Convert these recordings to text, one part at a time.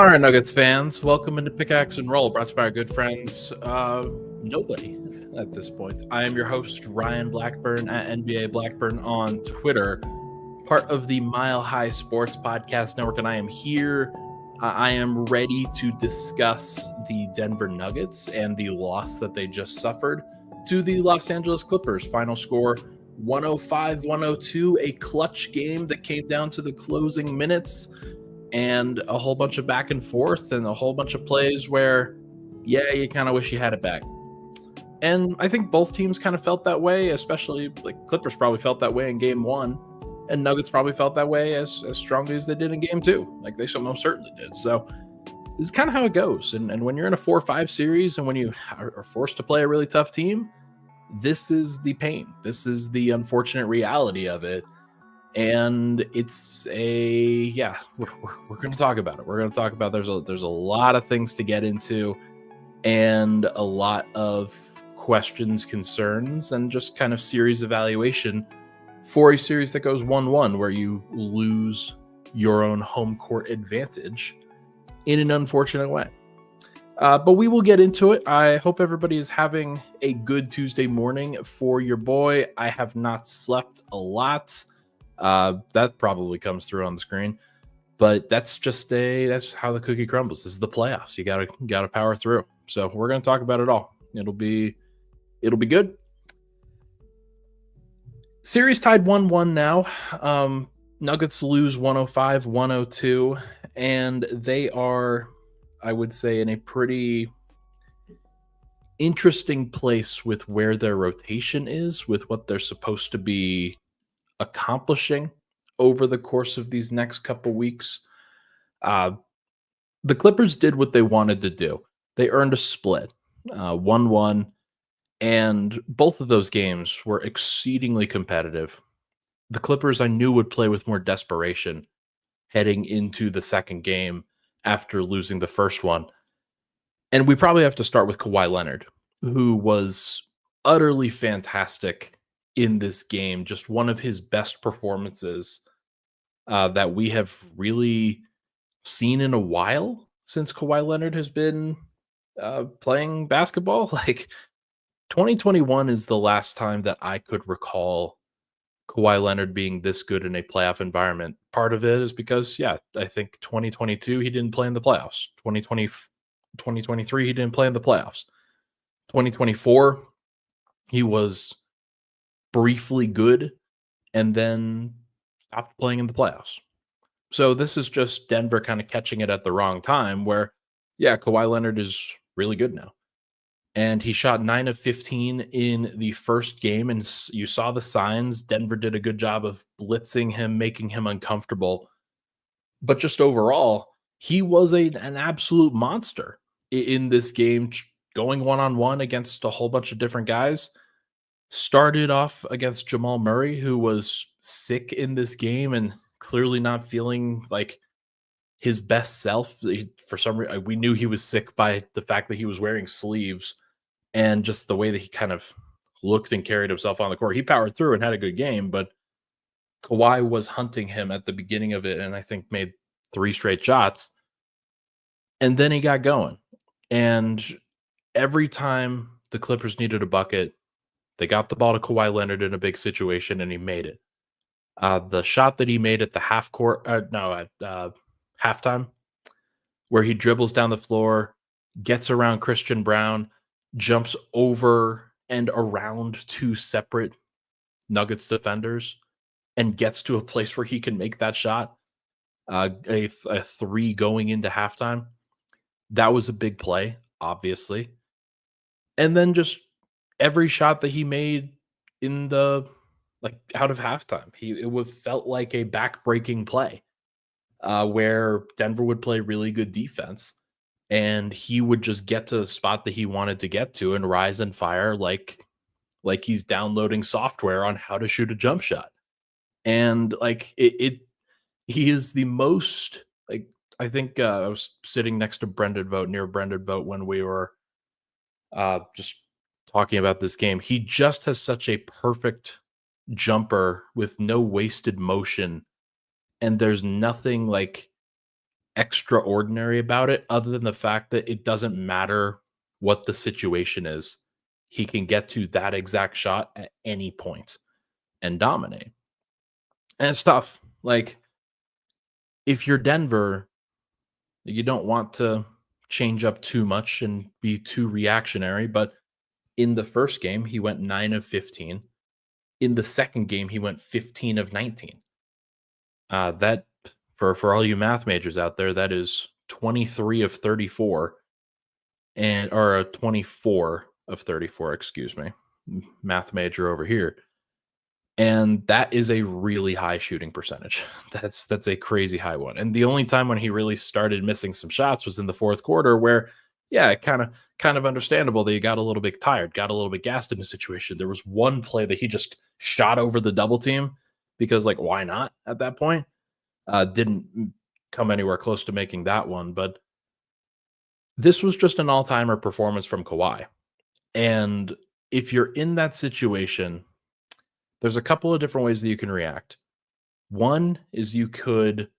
All right, Nuggets fans, welcome into Pickaxe and Roll, brought to you by our good friends, nobody at this point. I am your host, Ryan Blackburn, at NBA Blackburn on Twitter, part of the Mile High Sports Podcast Network, and I am here. I am ready to discuss the Denver Nuggets and the loss that they just suffered to the Los Angeles Clippers. Final score 105-102, a clutch game that came down to the closing minutes. And a whole bunch of back and forth and a whole bunch of plays where, yeah, you kind of wish you had it back. And I think both teams kind of felt that way, especially like Clippers probably felt that way in game one. And Nuggets probably felt that way as strongly as they did in game two. Like they most certainly did. So this is kind of how it goes. And when you're in a 4-5 series and when you are forced to play a really tough team, this is the pain. This is the unfortunate reality of it. And it's we're going to talk about it. We're going to talk about there's a lot of things to get into and a lot of questions, concerns, and just kind of series evaluation for a series that goes 1-1 where you lose your own home court advantage in an unfortunate way. But we will get into it. I hope everybody is having a good Tuesday morning for your boy. I have not slept a lot. That probably comes through on the screen, but that's how the cookie crumbles. This is the playoffs. You gotta power through. So we're going to talk about it all. It'll be good. Series tied 1-1 now. Nuggets lose 105-102, and they are, I would say, in a pretty interesting place with where their rotation is, with what they're supposed to be accomplishing over the course of these next couple weeks. The Clippers did what they wanted to do. They earned a split, 1-1, and both of those games were exceedingly competitive. The Clippers I knew would play with more desperation heading into the second game after losing the first one. And we probably have to start with Kawhi Leonard, who was utterly fantastic in this game, just one of his best performances that we have really seen in a while since Kawhi Leonard has been playing basketball. Like 2021 is the last time that I could recall Kawhi Leonard being this good in a playoff environment. Part of it is because, I think 2022 he didn't play in the playoffs. 2023 he didn't play in the playoffs. 2024 he was briefly good and then stopped playing in the playoffs. So this is just Denver kind of catching it at the wrong time where, Kawhi Leonard is really good now. And he shot 9 of 15 in the first game, and you saw the signs. Denver did a good job of blitzing him, making him uncomfortable. But just overall, he was an absolute monster in this game, going one-on-one against a whole bunch of different guys. Started off against Jamal Murray, who was sick in this game and clearly not feeling like his best self. For some reason, we knew he was sick by the fact that he was wearing sleeves and just the way that he kind of looked and carried himself on the court. He powered through and had a good game, but Kawhi was hunting him at the beginning of it and I think made 3 straight shots. And then he got going. And every time the Clippers needed a bucket, they got the ball to Kawhi Leonard in a big situation, and he made it. The shot that he made at the halftime, where he dribbles down the floor, gets around Christian Brown, jumps over and around 2 separate Nuggets defenders, and gets to a place where he can make that shot, a 3 going into halftime. That was a big play, obviously. And then just every shot that he made in the out of halftime, it felt like a back-breaking play where Denver would play really good defense and he would just get to the spot that he wanted to get to and rise and fire like he's downloading software on how to shoot a jump shot. And he is the most I think I was sitting next to near Brendan Vogt when we were just talking about this game. He just has such a perfect jumper with no wasted motion, and there's nothing extraordinary about it other than the fact that it doesn't matter what the situation is. He can get to that exact shot at any point and dominate. And it's tough. Like, if you're Denver, you don't want to change up too much and be too reactionary. But in the first game, he went 9 of 15. In the second game, he went 15 of 19. That for all you math majors out there, that is 23 of 34 and or 24 of 34, excuse me. Math major over here. And that is a really high shooting percentage. That's a crazy high one. And the only time when he really started missing some shots was in the fourth quarter where yeah, kind of understandable that he got a little bit tired, got a little bit gassed in the situation. There was one play that he just shot over the double team because like why not at that point? Didn't come anywhere close to making that one, but this was just an all-timer performance from Kawhi. And if you're in that situation, there's a couple of different ways that you can react. One is you could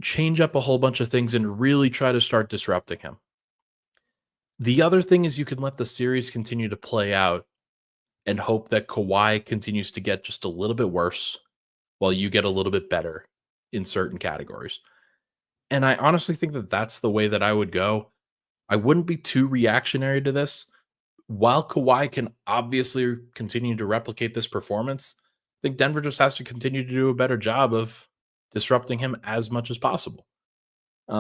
change up a whole bunch of things and really try to start disrupting him. The other thing is you can let the series continue to play out and hope that Kawhi continues to get just a little bit worse while you get a little bit better in certain categories. And I honestly think that that's the way that I would go. I wouldn't be too reactionary to this. While Kawhi can obviously continue to replicate this performance, I think Denver just has to continue to do a better job of disrupting him as much as possible.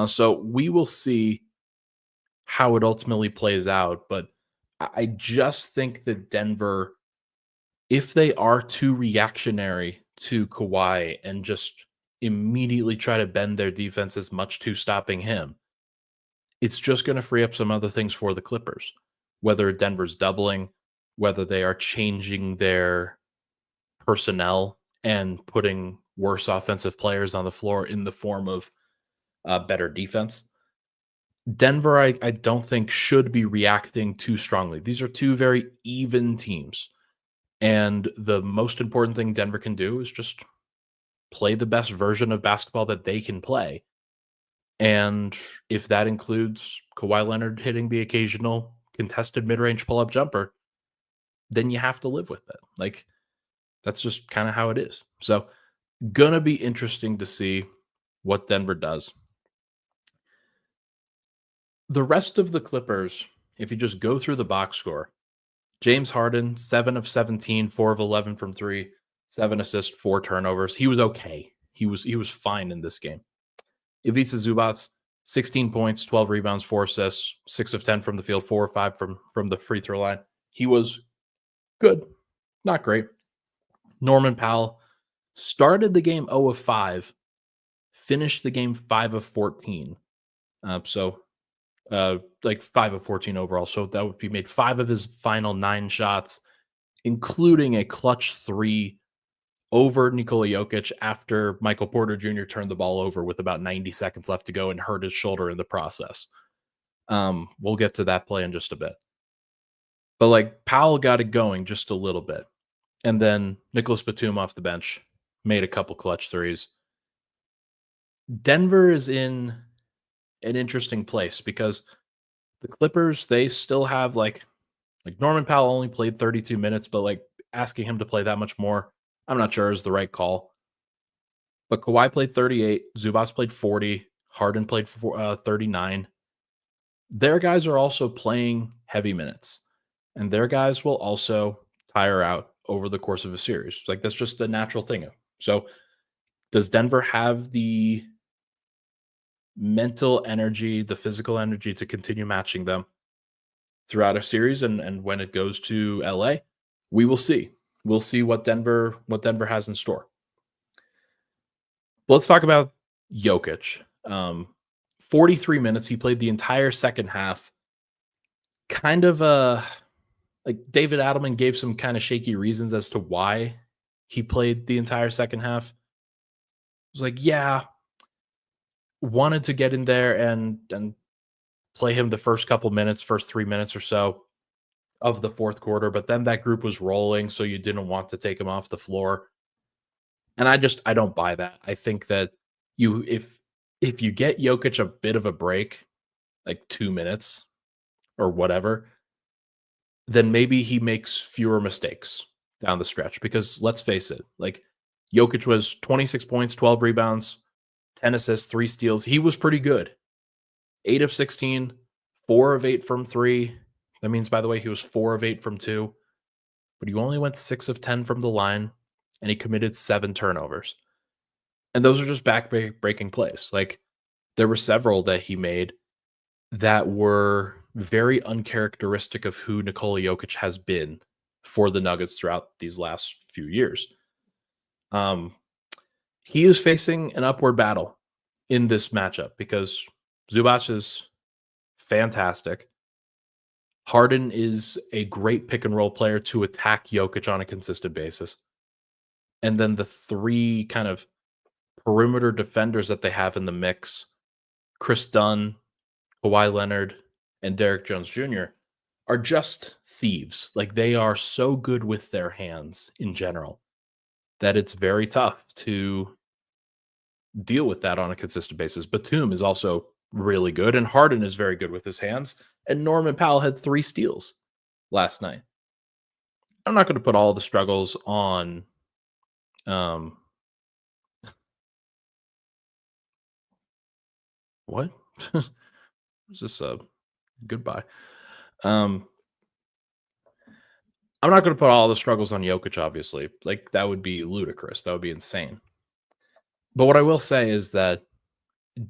So we will see how it ultimately plays out. But I just think that Denver, if they are too reactionary to Kawhi and just immediately try to bend their defense as much to stopping him, it's just going to free up some other things for the Clippers. Whether Denver's doubling, whether they are changing their personnel and putting worse offensive players on the floor in the form of better defense. Denver, I don't think, should be reacting too strongly. These are two very even teams. And the most important thing Denver can do is just play the best version of basketball that they can play. And if that includes Kawhi Leonard hitting the occasional contested mid-range pull-up jumper, then you have to live with it. Like, that's just kind of how it is. So, gonna be interesting to see what Denver does. The rest of the Clippers, if you just go through the box score, James Harden, 7 of 17, 4 of 11 from 3, 7 assists, 4 turnovers. He was okay. He was fine in this game. Ivica Zubac, 16 points, 12 rebounds, 4 assists, 6 of 10 from the field, 4 or 5 from the free throw line. He was good, not great. Norman Powell started the game 0 of 5, finished the game 5 of 14. Like 5 of 14 overall. So that would be made 5 of his final 9 shots, including a clutch 3 over Nikola Jokic after Michael Porter Jr. turned the ball over with about 90 seconds left to go and hurt his shoulder in the process. We'll get to that play in just a bit. But like Powell got it going just a little bit. And then Nicholas Batum off the bench made a couple clutch threes. Denver is in an interesting place because the Clippers, they still have like Norman Powell only played 32 minutes, but like asking him to play that much more, I'm not sure is the right call. But Kawhi played 38, Zubac played 40, Harden played 39. Their guys are also playing heavy minutes, and their guys will also tire out over the course of a series. Like that's just the natural thing. So does Denver have the mental energy, the physical energy to continue matching them throughout a series? And when it goes to LA, we will see. We'll see what Denver has in store. But let's talk about Jokic. 43 minutes. He played the entire second half. Kind of like David Adelman gave some kind of shaky reasons as to why he played the entire second half. It was like, yeah, wanted to get in there and play him the first 3 minutes or so of the fourth quarter, but then that group was rolling, so you didn't want to take him off the floor. And I don't buy that. I think that if if you get Jokic a bit of a break, like 2 minutes or whatever, then maybe he makes fewer mistakes down the stretch because let's face it, like Jokic was 26 points, 12 rebounds, 10 assists, 3 steals. He was pretty good. 8 of 16, 4 of 8 from 3. That means, by the way, he was 4 of 8 from 2, but he only went 6 of 10 from the line and he committed 7 turnovers. And those are just back breaking plays. Like there were several that he made that were very uncharacteristic of who Nikola Jokic has been for the Nuggets throughout these last few years. Um, he is facing an upward battle in this matchup because Zubac is fantastic. Harden is a great pick and roll player to attack Jokic on a consistent basis. And then the three kind of perimeter defenders that they have in the mix, Chris Dunn, Kawhi Leonard, and Derrick Jones Jr., are just thieves. Like they are so good with their hands in general that it's very tough to deal with that on a consistent basis. Batum is also really good, and Harden is very good with his hands. And Norman Powell had 3 steals last night. I'm not going to put all the struggles on what? Is this a goodbye? I'm not going to put all the struggles on Jokic, obviously. Like, that would be ludicrous. That would be insane. But what I will say is that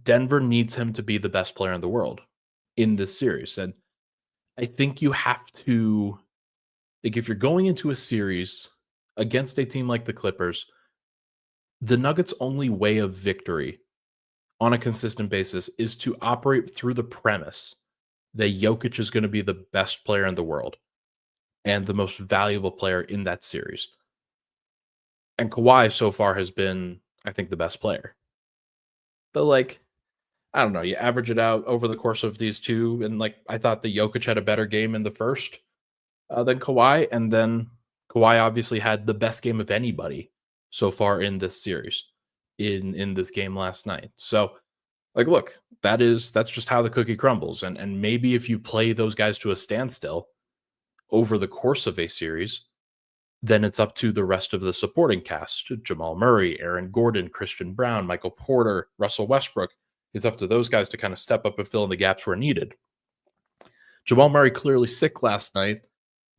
Denver needs him to be the best player in the world in this series. And I think you have to, like, if you're going into a series against a team like the Clippers, the Nuggets' only way of victory on a consistent basis is to operate through the premise that Jokic is going to be the best player in the world and the most valuable player in that series. And Kawhi so far has been, I think, the best player. But like, I don't know, you average it out over the course of these two, and like I thought the Jokic had a better game in the first than Kawhi, and then Kawhi obviously had the best game of anybody so far in this series, in this game last night. So, like, look, that's just how the cookie crumbles, and maybe if you play those guys to a standstill over the course of a series, then it's up to the rest of the supporting cast: Jamal Murray, Aaron Gordon, Christian Brown, Michael Porter, Russell Westbrook. It's up to those guys to kind of step up and fill in the gaps where needed. Jamal Murray clearly sick last night.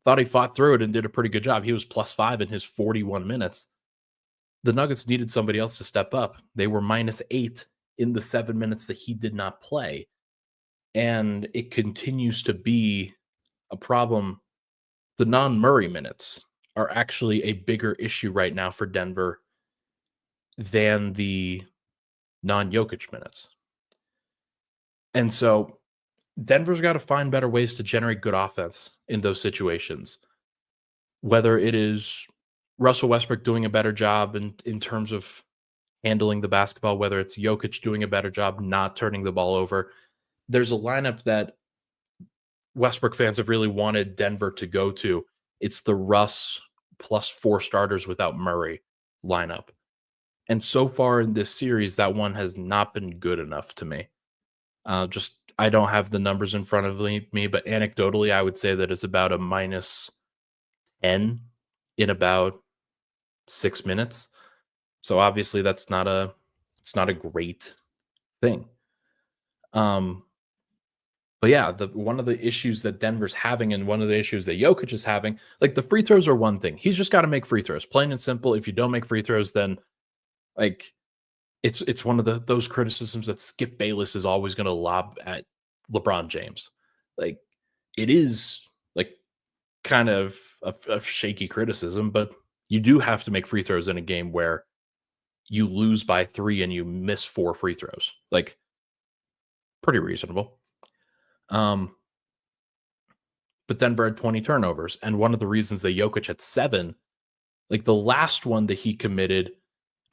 Thought he fought through it and did a pretty good job. He was +5 in his 41 minutes. The Nuggets needed somebody else to step up. They were -8 in the 7 minutes that he did not play. And it continues to be a problem. The non-Murray minutes are actually a bigger issue right now for Denver than the non-Jokic minutes. And so Denver's got to find better ways to generate good offense in those situations. Whether it is Russell Westbrook doing a better job in terms of handling the basketball, whether it's Jokic doing a better job not turning the ball over. There's a lineup that Westbrook fans have really wanted Denver to go to. It's the Russ +4 starters without Murray lineup. And so far in this series, that one has not been good enough to me. I don't have the numbers in front of me, but anecdotally, I would say that it's about a -10 in about 6 minutes. So obviously it's not a great thing. But yeah, one of the issues that Denver's having and one of the issues that Jokic is having, like the free throws are one thing. He's just got to make free throws, plain and simple. If you don't make free throws, then like it's one of those criticisms that Skip Bayless is always going to lob at LeBron James. Like it is like kind of a shaky criticism, but you do have to make free throws in a game where you lose by 3 and you miss 4 free throws. Like pretty reasonable. But Denver had 20 turnovers, and one of the reasons that Jokic had 7, like the last one that he committed,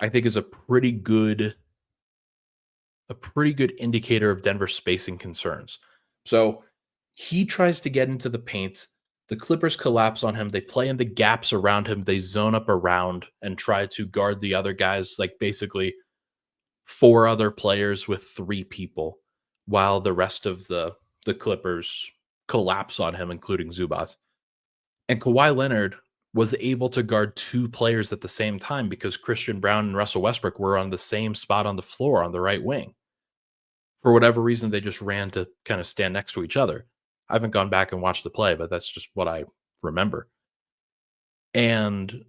I think is a pretty good indicator of Denver's spacing concerns. So he tries to get into the paint. The Clippers collapse on him. They play in the gaps around him. They zone up around and try to guard the other guys, like basically four other players with three people, while the rest of the Clippers collapse on him, including Zubats. And Kawhi Leonard was able to guard two players at the same time because Christian Brown and Russell Westbrook were on the same spot on the floor on the right wing. For whatever reason, they just ran to kind of stand next to each other. I haven't gone back and watched the play, but that's just what I remember. And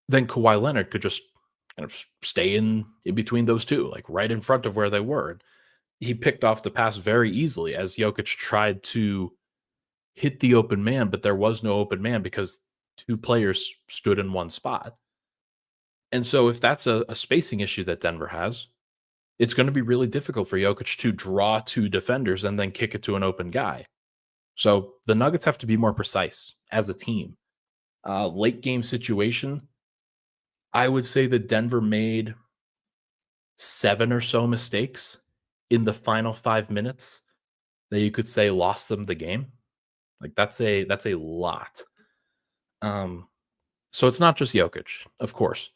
then Kawhi Leonard could just kind of stay in between those two, like right in front of where they were. He picked off the pass very easily as Jokic tried to hit the open man, but there was no open man because two players stood in one spot. And so if that's a spacing issue that Denver has, it's going to be really difficult for Jokic to draw two defenders and then kick it to an open guy. So the Nuggets have to be more precise as a team. Late game situation, I would say that Denver made 7 or so mistakes in the final 5 minutes that you could say lost them the game. Like that's a lot. So it's not just Jokic, of course.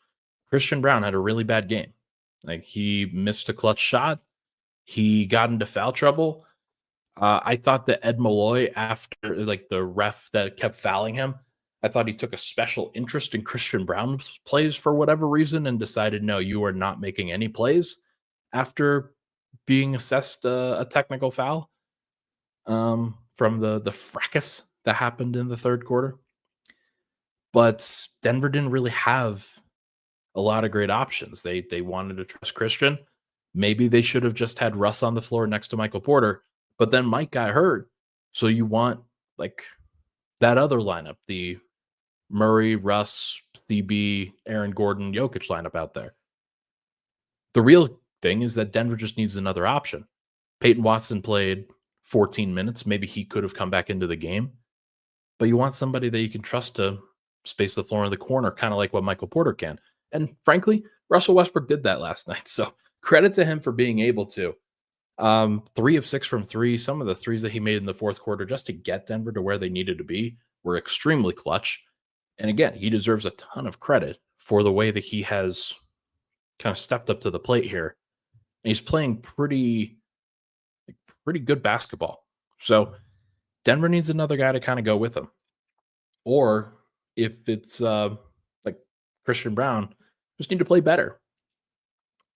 Christian Brown had a really bad game. Like he missed a clutch shot. He got into foul trouble. I thought that Ed Malloy, after like the ref that kept fouling him, I thought he took a special interest in Christian Brown's plays for whatever reason and decided, no, you are not making any plays after being assessed a technical foul from the fracas that happened in the third quarter. But Denver didn't really have a lot of great options. They wanted to trust Christian. Maybe they should have just had Russ on the floor next to Michael Porter, but then Mike got hurt. So you want like that other lineup, the Murray, Russ, CB, Aaron Gordon, Jokic lineup out there. The real thing is that Denver just needs another option. Peyton Watson played 14 minutes. Maybe he could have come back into the game, but you want somebody that you can trust to space the floor in the corner, kind of like what Michael Porter can. And frankly, Russell Westbrook did that last night. So credit to him for being able to. 3 of 6 from three. Some of the threes that he made in the fourth quarter just to get Denver to where they needed to be were extremely clutch. And again, he deserves a ton of credit for the way that he has kind of stepped up to the plate here. And he's playing pretty good basketball. So Denver needs another guy to kind of go with him. Or if it's like Christian Brown, just need to play better.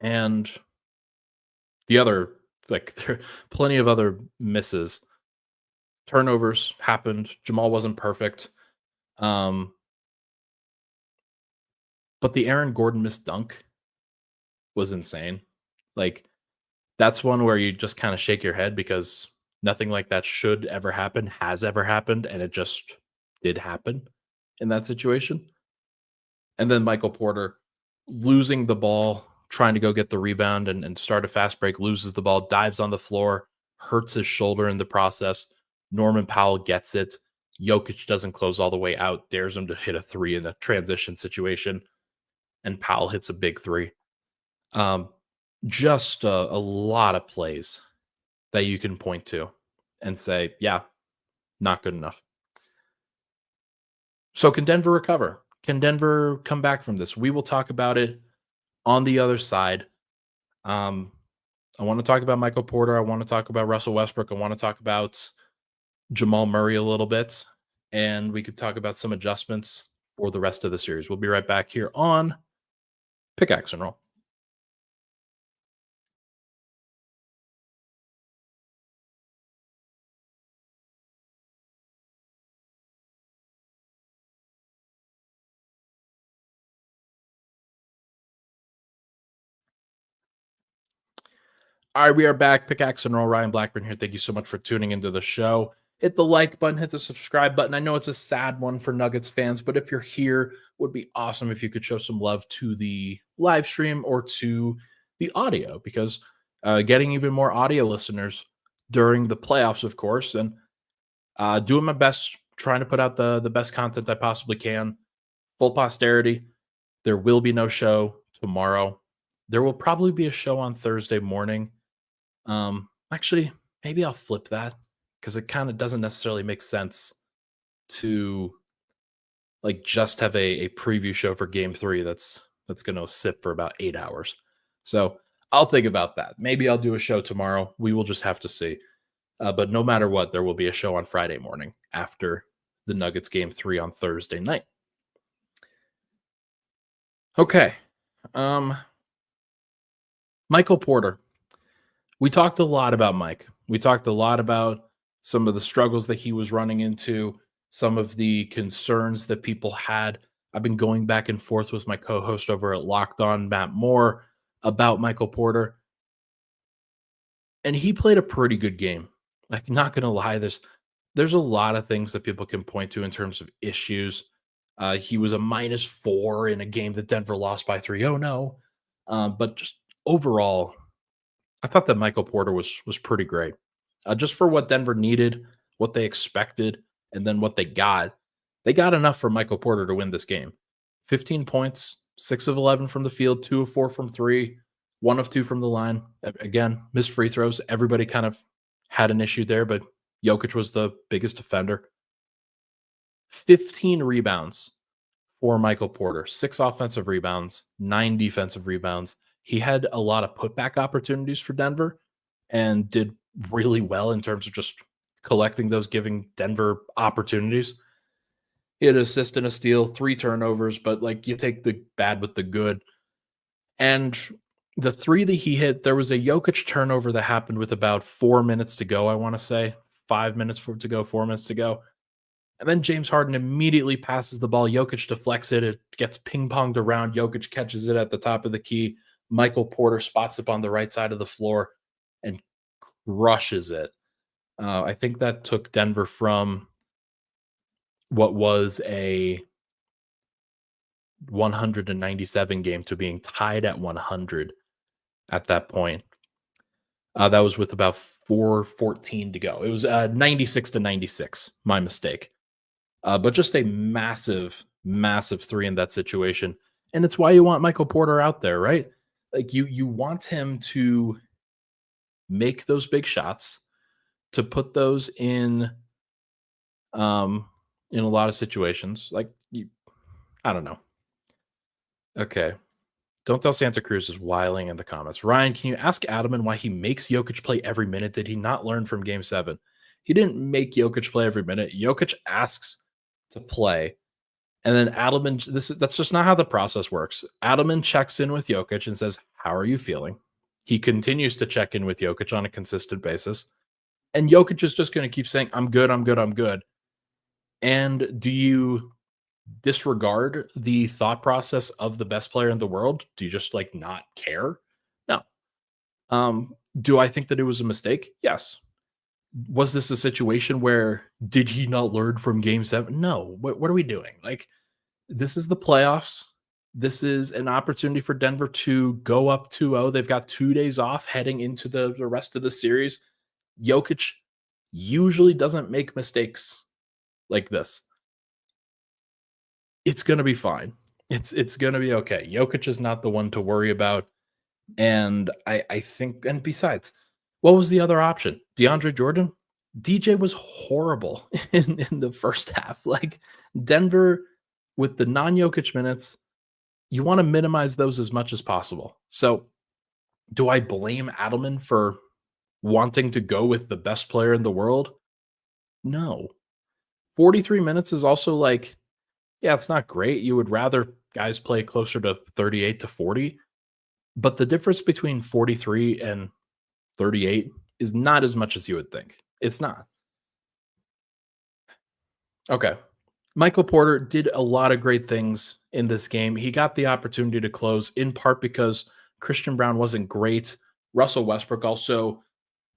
And the other, like there are plenty of other misses. Turnovers happened. Jamal wasn't perfect. But the Aaron Gordon missed dunk was insane. Like that's one where you just kind of shake your head because nothing like that should ever happen, has ever happened, and it just did happen in that situation. And then Michael Porter losing the ball, trying to go get the rebound and start a fast break, loses the ball, dives on the floor, hurts his shoulder in the process. Norman Powell gets it. Jokic doesn't close all the way out, dares him to hit a three in a transition situation, and Powell hits a big three. Just a lot of plays that you can point to and say, yeah, not good enough. So can Denver recover? Can Denver come back from this? We will talk about it on the other side. I want to talk about Michael Porter. I want to talk about Russell Westbrook. I want to talk about Jamal Murray a little bit. And we could talk about some adjustments for the rest of the series. We'll be right back here on Pickaxe and Roll. All right, we are back. Pickaxe and Roll. Ryan Blackburn here. Thank you so much for tuning into the show. Hit the like button, hit the subscribe button. I know it's a sad one for Nuggets fans, but if you're here, would be awesome if you could show some love to the live stream or to the audio, because getting even more audio listeners during the playoffs, of course, and doing my best, trying to put out the best content I possibly can. Full posterity. There will be no show tomorrow. There will probably be a show on Thursday morning. Actually, maybe I'll flip that because it kind of doesn't necessarily make sense to like just have a preview show for game 3 that's going to sit for about 8 hours. So I'll think about that. Maybe I'll do a show tomorrow. We will just have to see. But no matter what, there will be a show on Friday morning after the Nuggets game 3 on Thursday night. Okay. Um, Michael Porter. We talked a lot about Mike. We talked a lot about some of the struggles that he was running into, some of the concerns that people had. I've been going back and forth with my co-host over at Locked On, Matt Moore, about Michael Porter, and he played a pretty good game. Like, not gonna lie, there's a lot of things that people can point to in terms of issues. He was a -4 in a game that Denver lost by 3. Oh no. But just overall, I thought that Michael Porter was pretty great. Just for what Denver needed, what they expected, and then what they got. They got enough for Michael Porter to win this game. 15 points, 6 of 11 from the field, 2 of 4 from 3, 1 of 2 from the line. Again, missed free throws. Everybody kind of had an issue there, but Jokic was the biggest offender. 15 rebounds for Michael Porter, 6 offensive rebounds, 9 defensive rebounds. He had a lot of putback opportunities for Denver and did really well in terms of just collecting those, giving Denver opportunities. He had an assist and a steal, 3 turnovers, but like, you take the bad with the good. And the 3 that he hit, there was a Jokic turnover that happened with about 4 minutes to go, I want to say. 5 minutes to go, 4 minutes to go. And then James Harden immediately passes the ball. Jokic deflects it. It gets ping-ponged around. Jokic catches it at the top of the key. Michael Porter spots up on the right side of the floor and crushes it. I think that took Denver from what was a 197 game to being tied at 100 at that point. That was with about 4:14 to go. It was 96-96. My mistake. But just a massive, massive 3 in that situation. And it's why you want Michael Porter out there, right? Like, you want him to make those big shots, to put those in a lot of situations. Like, I don't know. Okay. Don't tell Santa Cruz is wiling in the comments. Ryan, can you ask Adelman why he makes Jokic play every minute? Did he not learn from game 7? He didn't make Jokic play every minute. Jokic asks to play. And then Adelman, that's just not how the process works. Adelman checks in with Jokic and says, "How are you feeling?" He continues to check in with Jokic on a consistent basis. And Jokic is just going to keep saying, "I'm good, I'm good, I'm good." And do you disregard the thought process of the best player in the world? Do you just like not care? No. Do I think that it was a mistake? Yes. Was this a situation where did he not learn from game 7? No. What are we doing? Like, this is the playoffs. This is an opportunity for Denver to go up 2-0. They've got 2 days off heading into the rest of the series. Jokic usually doesn't make mistakes like this. It's going to be fine. It's going to be okay. Jokic is not the one to worry about. And I think, and besides, what was the other option? DeAndre Jordan? DJ was horrible in the first half. Like, Denver, with the non-Jokic minutes, you want to minimize those as much as possible. So do I blame Adelman for wanting to go with the best player in the world? No. 43 minutes is also like, yeah, it's not great. You would rather guys play closer to 38 to 40. But the difference between 43 and 38 is not as much as you would think. It's not. Okay. Michael Porter did a lot of great things in this game. He got the opportunity to close in part because Christian Brown wasn't great. Russell Westbrook also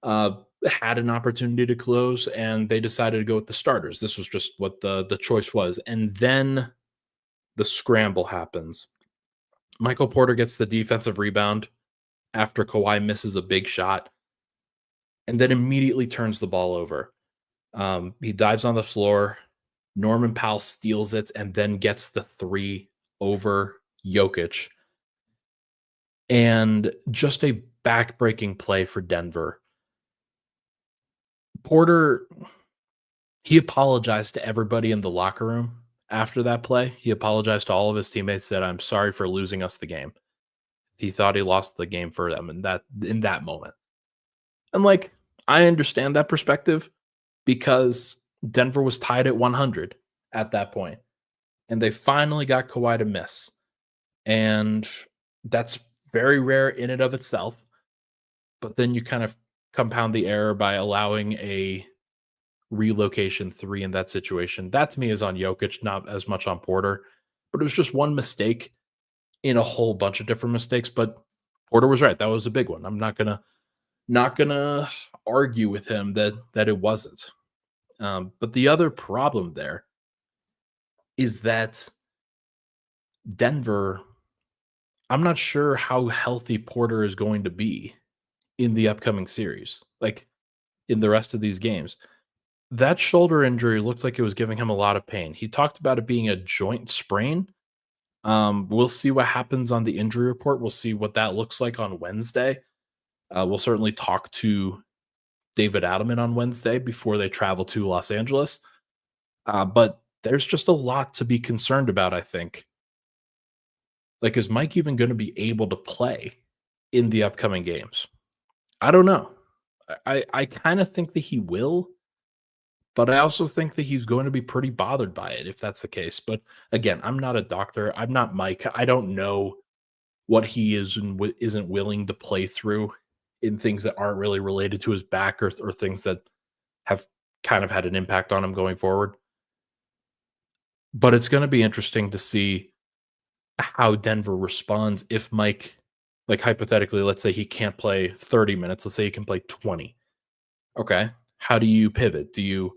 had an opportunity to close, and they decided to go with the starters. This was just what the choice was. And then the scramble happens. Michael Porter gets the defensive rebound after Kawhi misses a big shot and then immediately turns the ball over. He dives on the floor. Norman Powell steals it and then gets the 3 over Jokic. And just a back-breaking play for Denver. Porter, he apologized to everybody in the locker room after that play. He apologized to all of his teammates, said, "I'm sorry for losing us the game." he thought he lost the game for them in that moment. And like I understand that perspective because Denver was tied at 100 at that point, and they finally got Kawhi to miss. And that's very rare in and of itself. But then you kind of compound the error by allowing a relocation three in that situation. That to me is on Jokic, not as much on Porter. But it was just one mistake in a whole bunch of different mistakes. But Porter was right. That was a big one. I'm not gonna argue with him that it wasn't. But the other problem there is that Denver, I'm not sure how healthy Porter is going to be in the upcoming series, like in the rest of these games. That shoulder injury looked like it was giving him a lot of pain. He talked about it being a joint sprain. We'll see what happens on the injury report. We'll see what that looks like on Wednesday. We'll certainly talk to David Adelman on Wednesday before they travel to Los Angeles. But there's just a lot to be concerned about, I think. Like, is Mike even going to be able to play in the upcoming games? I don't know. I kind of think that he will, but I also think that he's going to be pretty bothered by it if that's the case. But again, I'm not a doctor. I'm not Mike. I don't know what he is and isn't willing to play through in things that aren't really related to his back or things that have kind of had an impact on him going forward. But it's going to be interesting to see how Denver responds if Mike, like hypothetically, let's say he can't play 30 minutes. Let's say he can play 20. Okay. How do you pivot? Do you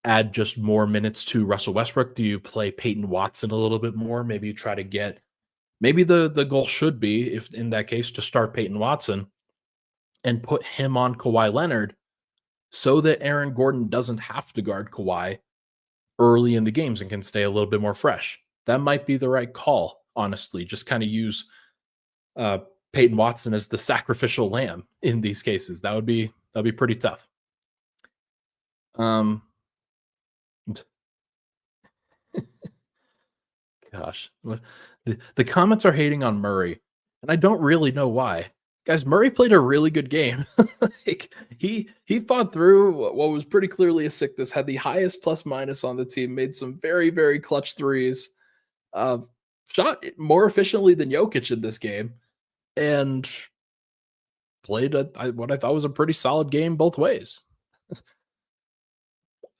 add just more minutes to Russell Westbrook? Do you play Peyton Watson a little bit more? Maybe you try to get, maybe the goal should be, if in that case, to start Peyton Watson and put him on Kawhi Leonard so that Aaron Gordon doesn't have to guard Kawhi early in the games and can stay a little bit more fresh. That might be the right call, honestly. Just kind of use Peyton Watson as the sacrificial lamb in these cases. That'd be pretty tough. Gosh, the comments are hating on Murray, and I don't really know why. Guys, Murray played a really good game. Like he fought through what was pretty clearly a sickness, had the highest plus minus on the team, made some very very clutch threes, shot more efficiently than Jokic in this game, and played what I thought was a pretty solid game both ways.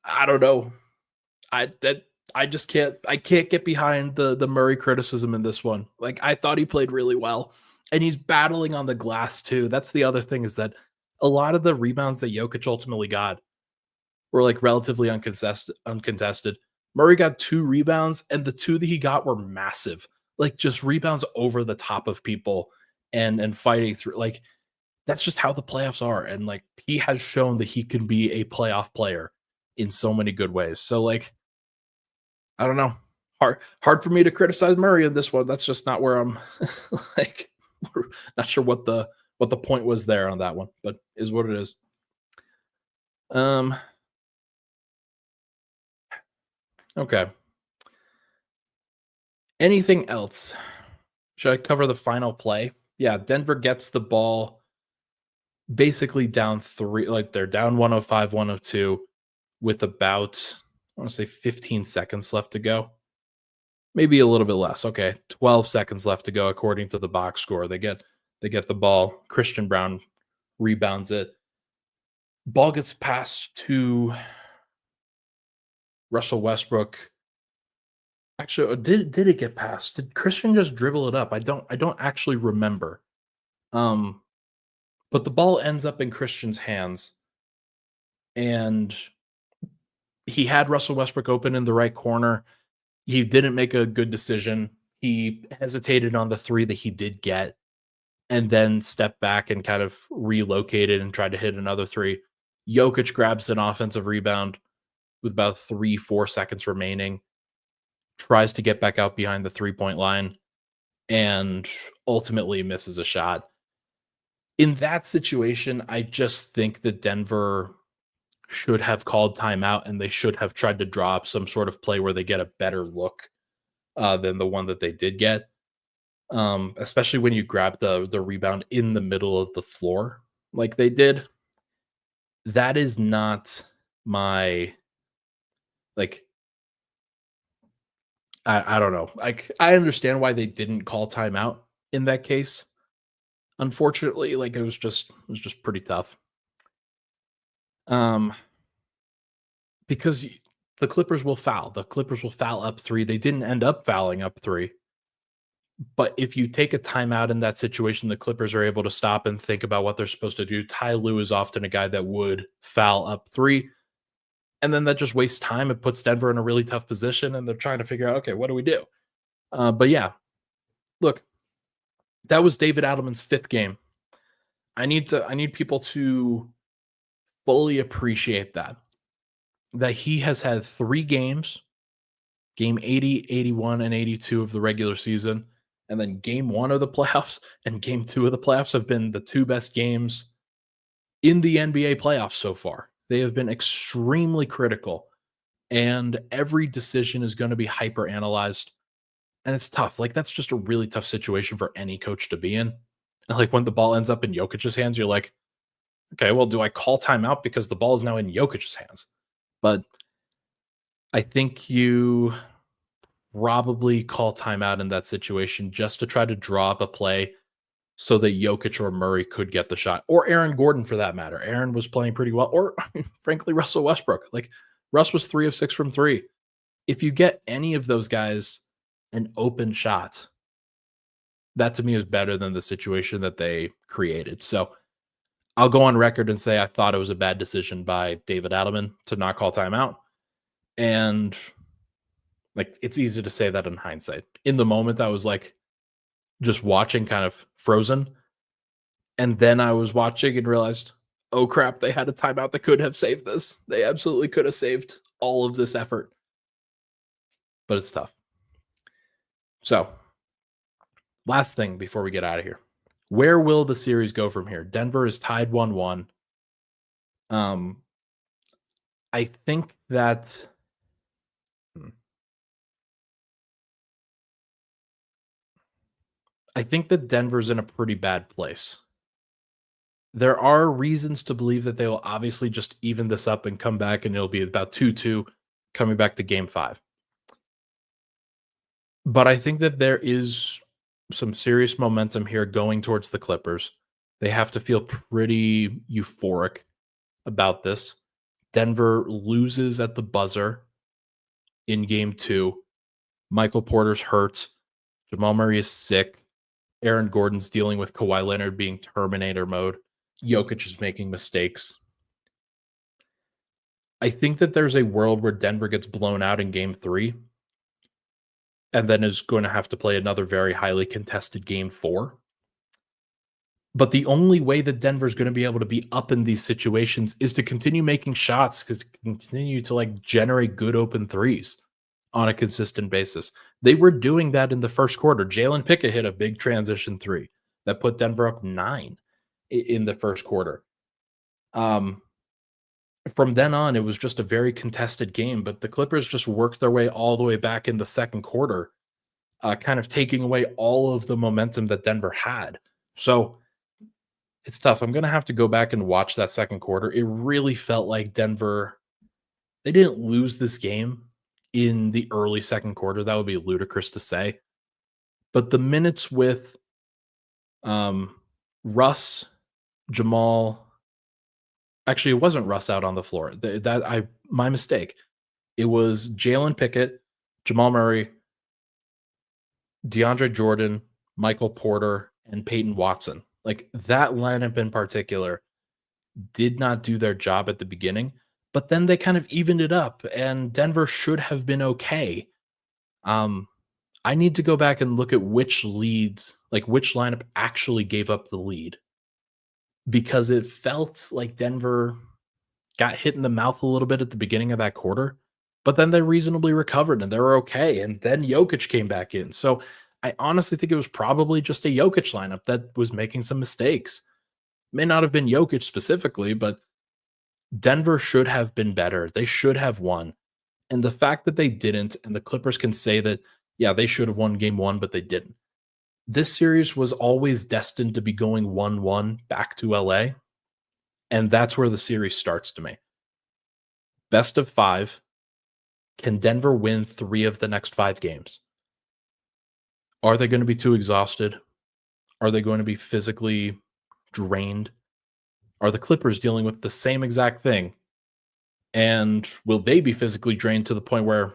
I don't know. I just can't get behind the Murray criticism in this one. Like I thought he played really well, and he's battling on the glass too. That's the other thing, is that a lot of the rebounds that Jokic ultimately got were like relatively uncontested. Murray got 2 rebounds, and the 2 that he got were massive. Like just rebounds over the top of people and fighting through. Like that's just how the playoffs are. And like he has shown that he can be a playoff player in so many good ways. So like I don't know. Hard for me to criticize Murray in this one. That's just not where I'm like not sure what the point was there on that one, but is what it is. Okay. Anything else? Should I cover the final play? Yeah, Denver gets the ball basically down 3, like they're down 105, 102 with about, I want to say 15 seconds left to go. Maybe a little bit less. Okay, 12 seconds left to go according to the box score. They get the ball. Christian Brown rebounds it. Ball gets passed to Russell Westbrook. Actually, did it get passed? Did Christian just dribble it up? I don't actually remember. But the ball ends up in Christian's hands, and he had Russell Westbrook open in the right corner. He didn't make a good decision. He hesitated on the 3 that he did get, and then stepped back and kind of relocated and tried to hit another 3. Jokic grabs an offensive rebound with about 3-4 seconds remaining, tries to get back out behind the 3-point line, and ultimately misses a shot. In that situation, I just think that Denver should have called timeout, and they should have tried to draw up some sort of play where they get a better look than the one that they did get. especially when you grab the rebound in the middle of the floor like they did. That is not my like. I don't know. Like I understand why they didn't call timeout in that case. Unfortunately, like it was just pretty tough. Um, because the Clippers will foul. The Clippers will foul up three. They didn't end up fouling up three. But if you take a timeout in that situation, the Clippers are able to stop and think about what they're supposed to do. Ty Lue is often a guy that would foul up three, and then that just wastes time. It puts Denver in a really tough position, and they're trying to figure out, okay, what do we do? But yeah, look, that was David Adelman's fifth game. I need people to fully appreciate that he has had 3 games, game 80, 81, and 82 of the regular season, and then game 1 of the playoffs and game 2 of the playoffs have been the 2 best games in the NBA playoffs so far. They have been extremely critical, and every decision is going to be hyper analyzed, and it's tough. Like that's just a really tough situation for any coach to be in. And like when the ball ends up in Jokic's hands, you're like, okay, well, do I call timeout because the ball is now in Jokic's hands? But I think you probably call timeout in that situation just to try to draw up a play so that Jokic or Murray could get the shot, or Aaron Gordon for that matter. Aaron was playing pretty well, or frankly, Russell Westbrook. Like Russ was 3 of 6 from 3. If you get any of those guys an open shot, that to me is better than the situation that they created. So I'll go on record and say I thought it was a bad decision by David Adelman to not call timeout. And like it's easy to say that in hindsight. In the moment, I was like just watching kind of frozen. And then I was watching and realized, oh crap, they had a timeout that could have saved this. They absolutely could have saved all of this effort. But it's tough. So, last thing before we get out of here. Where will the series go from here? Denver is tied 1-1. I think that Denver's in a pretty bad place. There are reasons to believe that they will obviously just even this up and come back, and it'll be about 2-2 coming back to game 5. But I think that there is some serious momentum here going towards the Clippers. They have to feel pretty euphoric about this. Denver loses at the buzzer in game 2. Michael Porter's hurt. Jamal Murray is sick. Aaron Gordon's dealing with Kawhi Leonard being Terminator mode. Jokic is making mistakes. I think that there's a world where Denver gets blown out in game 3 and then is going to have to play another very highly contested game 4. But the only way that Denver's going to be able to be up in these situations is to continue making shots, to continue to like generate good open threes on a consistent basis. They were doing that in the first quarter. Jalen Pickett hit a big transition 3 that put Denver up 9 in the first quarter. From then on, it was just a very contested game, but the Clippers just worked their way all the way back in the second quarter, kind of taking away all of the momentum that Denver had. So it's tough. I'm going to have to go back and watch that second quarter. It really felt like Denver, they didn't lose this game in the early second quarter. That would be ludicrous to say. But the minutes with Russ, Jamal, actually, it wasn't Russ out on the floor. My mistake. It was Jalen Pickett, Jamal Murray, DeAndre Jordan, Michael Porter, and Peyton Watson. Like that lineup in particular did not do their job at the beginning, but then they kind of evened it up, and Denver should have been okay. I need to go back and look at which leads, like which lineup actually gave up the lead, because it felt like Denver got hit in the mouth a little bit at the beginning of that quarter, but then they reasonably recovered and they were okay. And then Jokic came back in. So I honestly think it was probably just a Jokic lineup that was making some mistakes. May not have been Jokic specifically, but Denver should have been better. They should have won. And the fact that they didn't, and the Clippers can say that, yeah, they should have won game 1, but they didn't. this series was always destined to be going 1-1 back to LA, and that's where the series starts to me. Best of 5. Can Denver win 3 of the next 5 games? Are they going to be too exhausted? Are they going to be physically drained? Are the Clippers dealing with the same exact thing? And will they be physically drained to the point where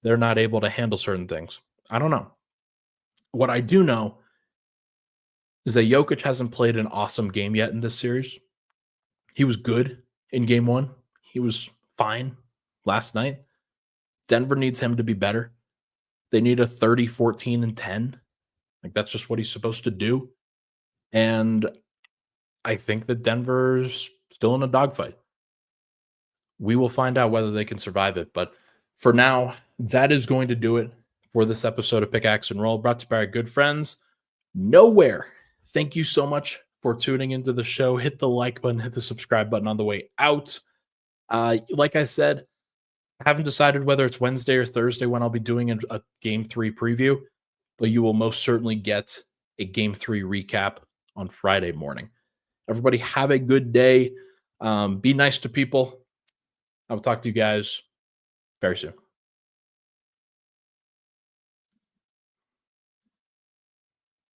they're not able to handle certain things? I don't know. What I do know is that Jokic hasn't played an awesome game yet in this series. He was good in game 1. He was fine last night. Denver needs him to be better. They need a 30, 14, and 10. Like, that's just what he's supposed to do. And I think that Denver's still in a dogfight. We will find out whether they can survive it. But for now, that is going to do it for this episode of Pickaxe and Roll, brought to you by our good friends Nowhere. Thank you so much for tuning into the show. Hit the like button, hit the subscribe button on the way out. Like I said, I haven't decided whether it's Wednesday or Thursday when I'll be doing a Game 3 preview, but you will most certainly get a Game 3 recap on Friday morning. Everybody have a good day. Be nice to people. I will talk to you guys very soon.